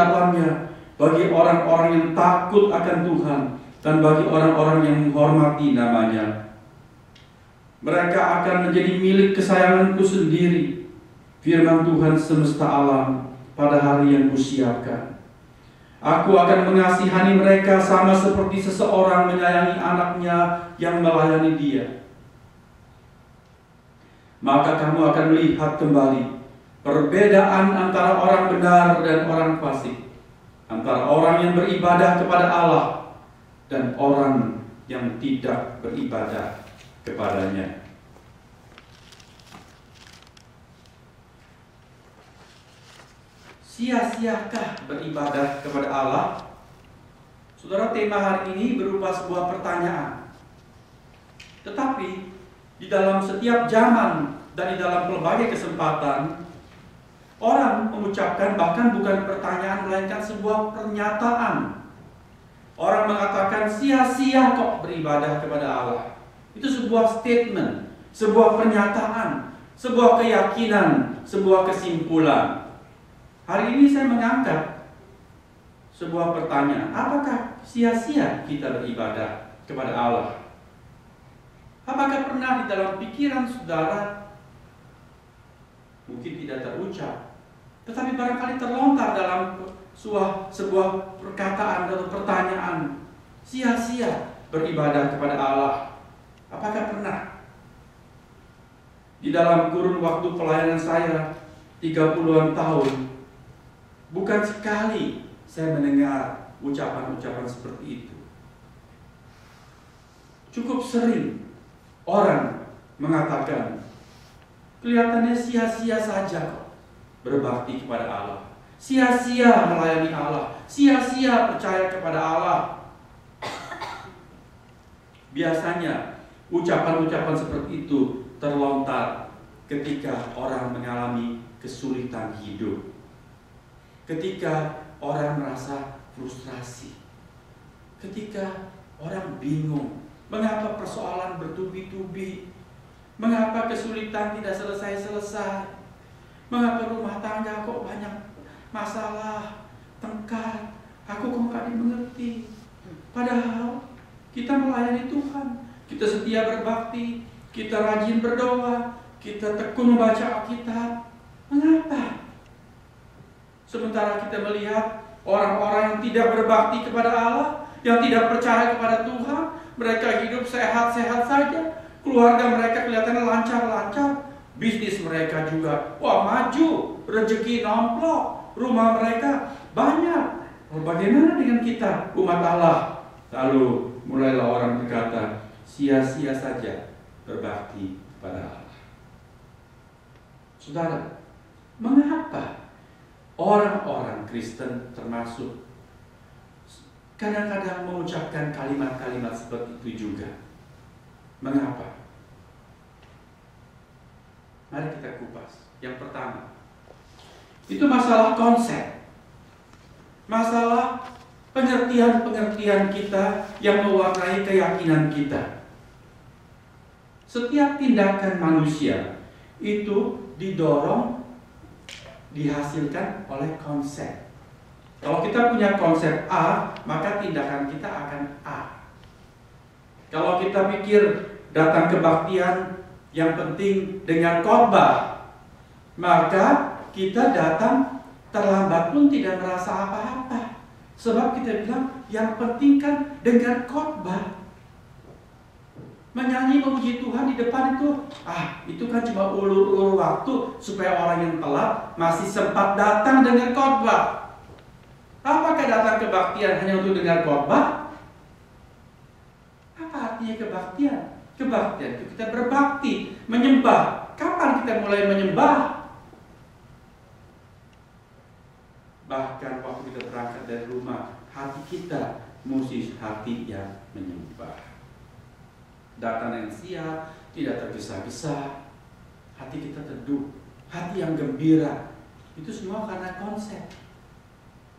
dalamnya bagi orang-orang yang takut akan Tuhan dan bagi orang-orang yang menghormati namanya. Mereka akan menjadi milik kesayanganku sendiri, firman Tuhan semesta alam, pada hari yang kusiapkan. Aku akan mengasihani mereka sama seperti seseorang menyayangi anaknya yang melayani dia. Maka kamu akan melihat kembali perbedaan antara orang benar dan orang fasik, antara orang yang beribadah kepada Allah dan orang yang tidak beribadah kepadanya. Sia-siakah beribadah kepada Allah? Saudara, tema hari ini berupa sebuah pertanyaan. Tetapi di dalam setiap zaman dan di dalam berbagai kesempatan, orang mengucapkan bahkan bukan pertanyaan melainkan sebuah pernyataan. Orang mengatakan sia-sia kok beribadah kepada Allah. Itu sebuah statement, sebuah pernyataan, sebuah keyakinan, sebuah kesimpulan. Hari ini saya mengangkat sebuah pertanyaan. Apakah sia-sia kita beribadah kepada Allah? Apakah pernah di dalam pikiran saudara, mungkin tidak terucap, tetapi barangkali terlontar dalam sebuah perkataan atau pertanyaan, sia-sia beribadah kepada Allah? Apakah pernah? Di dalam kurun waktu pelayanan saya 30-an tahun, bukan sekali saya mendengar ucapan-ucapan seperti itu. Cukup sering orang mengatakan, kelihatannya sia-sia saja kok berbakti kepada Allah, sia-sia melayani Allah, sia-sia percaya kepada Allah. Biasanya ucapan-ucapan seperti itu terlontar ketika orang mengalami kesulitan hidup, ketika orang merasa frustrasi, ketika orang bingung mengapa persoalan bertubi-tubi, mengapa kesulitan tidak selesai-selesai, mengapa rumah tangga kok banyak masalah, tengkar, aku kok gak dimengerti. Padahal kita melayani Tuhan, kita setia berbakti, kita rajin berdoa, kita tekun membaca Alkitab. Mengapa? Sementara kita melihat orang-orang yang tidak berbakti kepada Allah, yang tidak percaya kepada Tuhan, mereka hidup sehat-sehat saja, keluarga mereka kelihatannya lancar-lancar, bisnis mereka juga maju, rezeki nomplok, rumah mereka banyak. Bagaimana dengan kita, umat Allah? Lalu mulailah orang berkata, sia-sia saja berbakti kepada Allah. Saudara, mengapa orang-orang Kristen termasuk kadang-kadang mengucapkan kalimat-kalimat seperti itu juga? Mengapa? Mari kita kupas. Yang pertama, itu masalah konsep, masalah pengertian-pengertian kita yang mewarnai keyakinan kita. Setiap tindakan manusia itu didorong, dihasilkan oleh konsep. Kalau kita punya konsep A, maka tindakan kita akan A. Kalau kita pikir datang kebaktian yang penting dengan khotbah, maka kita datang terlambat pun tidak merasa apa-apa. Sebab kita bilang yang penting kan dengan khotbah. Menyanyi memuji Tuhan di depan itu kan cuma ulur-ulur waktu supaya orang yang telat masih sempat datang dengan khotbah. Apakah datang kebaktian hanya untuk dengar khotbah? Apa artinya kebaktian? Kebaktian itu kita berbakti, menyembah. Kapan kita mulai menyembah? Bahkan waktu kita berangkat dari rumah, hati kita mesti hati yang menyembah. Datang yang siap, tidak tergesa-gesa, hati kita teduh, hati yang gembira. Itu semua karena konsep.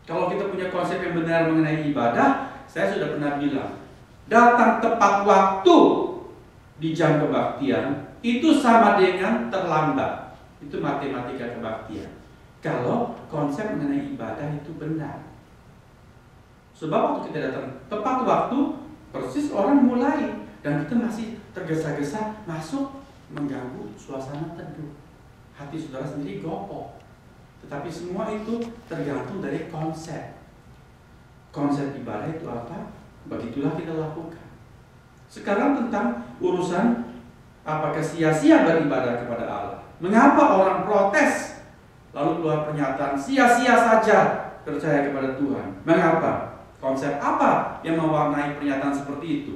Kalau kita punya konsep yang benar mengenai ibadah, saya sudah pernah bilang, datang tepat waktu di jam kebaktian itu sama dengan terlambat. Itu matematika kebaktian. kalau konsep mengenai ibadah itu benar. Sebab waktu kita datang tepat waktu, persis orang mulai, dan kita masih tergesa-gesa masuk, mengganggu suasana teduh. Hati saudara sendiri gopoh. Tetapi semua itu tergantung dari konsep. Konsep ibadah itu apa? Begitulah kita lakukan. Sekarang tentang urusan apakah sia-sia beribadah kepada Allah. Mengapa orang protes lalu keluar pernyataan sia-sia saja percaya kepada Tuhan? Mengapa? Konsep apa yang mewarnai pernyataan seperti itu?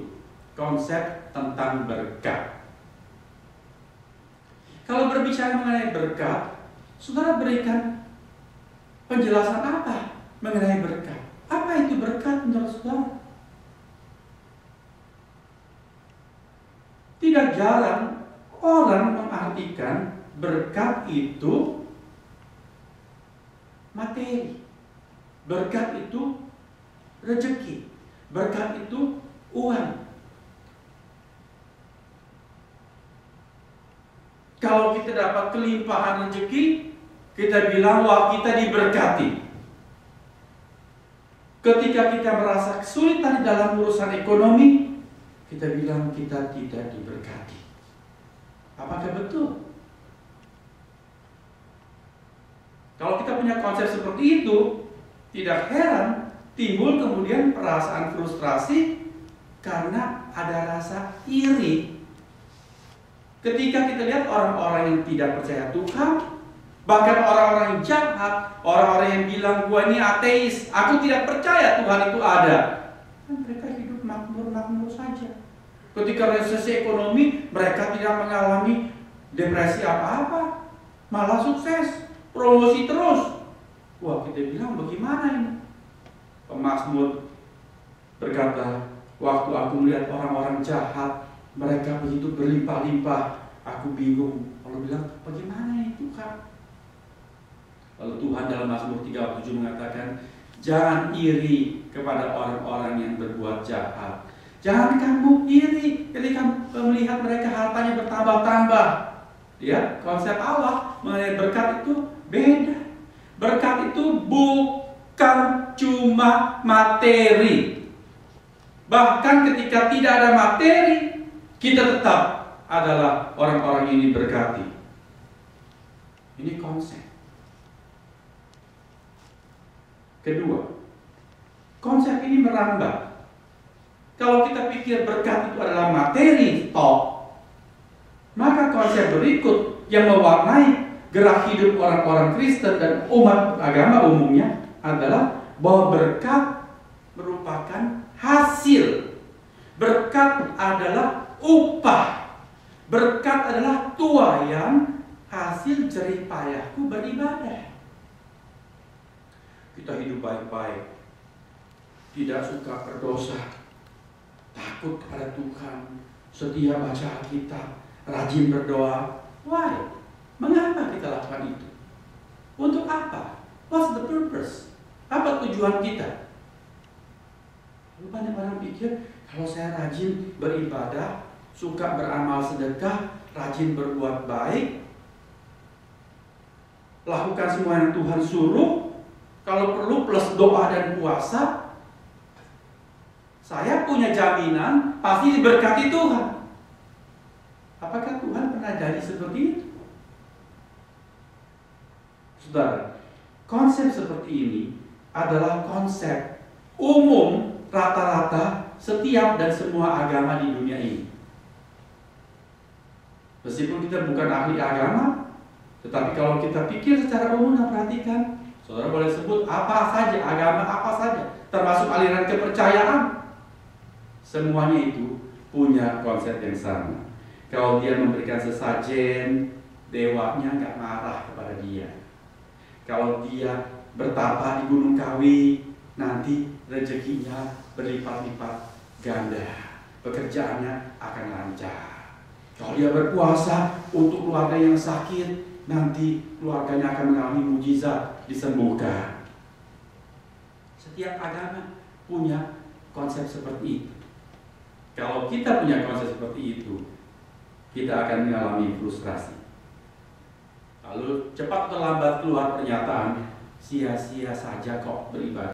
Konsep tentang berkat. Kalau berbicara mengenai berkat, saudara berikan penjelasan apa mengenai berkat? Apa itu berkat menurut saudara? Tidak jarang orang mengartikan berkat itu materi. Berkat itu rezeki. Berkat itu uang. Kalau kita dapat kelimpahan rezeki, kita bilang wah kita diberkati. Ketika kita merasa kesulitan di dalam urusan ekonomi, kita bilang kita tidak diberkati. Apakah betul? Kalau kita punya konsep seperti itu, tidak heran timbul kemudian perasaan frustrasi karena ada rasa iri. Ketika kita lihat orang-orang yang tidak percaya Tuhan, bahkan orang-orang yang jahat, orang-orang yang bilang gua ini ateis, aku tidak percaya Tuhan itu ada, dan mereka hidup makmur-makmur saja. Ketika resesi ekonomi, mereka tidak mengalami depresi apa-apa, malah sukses, promosi terus. Wah, kita bilang bagaimana ini? Pemazmur berkata, waktu aku melihat orang-orang jahat, mereka begitu berlimpah-limpah, aku bingung. Lalu bilang, bagaimana ini Tuhan? Lalu Tuhan dalam Mazmur 37 mengatakan, jangan iri kepada orang-orang yang berbuat jahat. Jangan kamu iri ketika melihat mereka hartanya bertambah-tambah. Ya, konsep Allah mengenai berkat itu beda. Berkat itu bukan cuma materi. Bahkan ketika tidak ada materi, kita tetap adalah orang-orang yang diberkati. Ini konsep. Kedua, konsep ini merambah. Kalau kita pikir berkat itu adalah materi, maka konsep berikut yang mewarnai gerak hidup orang-orang Kristen dan umat agama umumnya adalah bahwa berkat merupakan hasil. Berkat adalah upah. Berkat adalah tuaian hasil jerih payahku beribadah. Kita hidup baik-baik, tidak suka berdosa, takut kepada Tuhan, setia baca Alkitab, rajin berdoa. Why? Mengapa kita lakukan itu? Untuk apa? What's the purpose? Apa tujuan kita? Banyak orang pikir, kalau saya rajin beribadah, suka beramal sedekah, rajin berbuat baik, lakukan semua yang Tuhan suruh, kalau perlu plus doa dan puasa, saya punya jaminan pasti diberkati Tuhan. Apakah Tuhan pernah jadi seperti itu? Saudara, konsep seperti ini adalah konsep umum rata-rata setiap dan semua agama di dunia ini. Meskipun kita bukan ahli agama, tetapi kalau kita pikir secara umum dan perhatikan, saudara boleh sebut apa saja, agama apa saja, termasuk aliran kepercayaan. Semuanya itu punya konsep yang sama. Kalau dia memberikan sesajen, dewanya nggak marah kepada dia. Kalau dia bertapa di Gunung Kawi, nanti rezekinya berlipat-lipat ganda, pekerjaannya akan lancar. Kalau dia berpuasa untuk keluarga yang sakit, nanti keluarganya akan mengalami mujizat, disembuhkan. Setiap agama punya konsep seperti itu. Kalau kita punya konsep seperti itu, kita akan mengalami frustrasi. Lalu cepat atau lambat keluar pernyataan, sia-sia saja kok beribadah.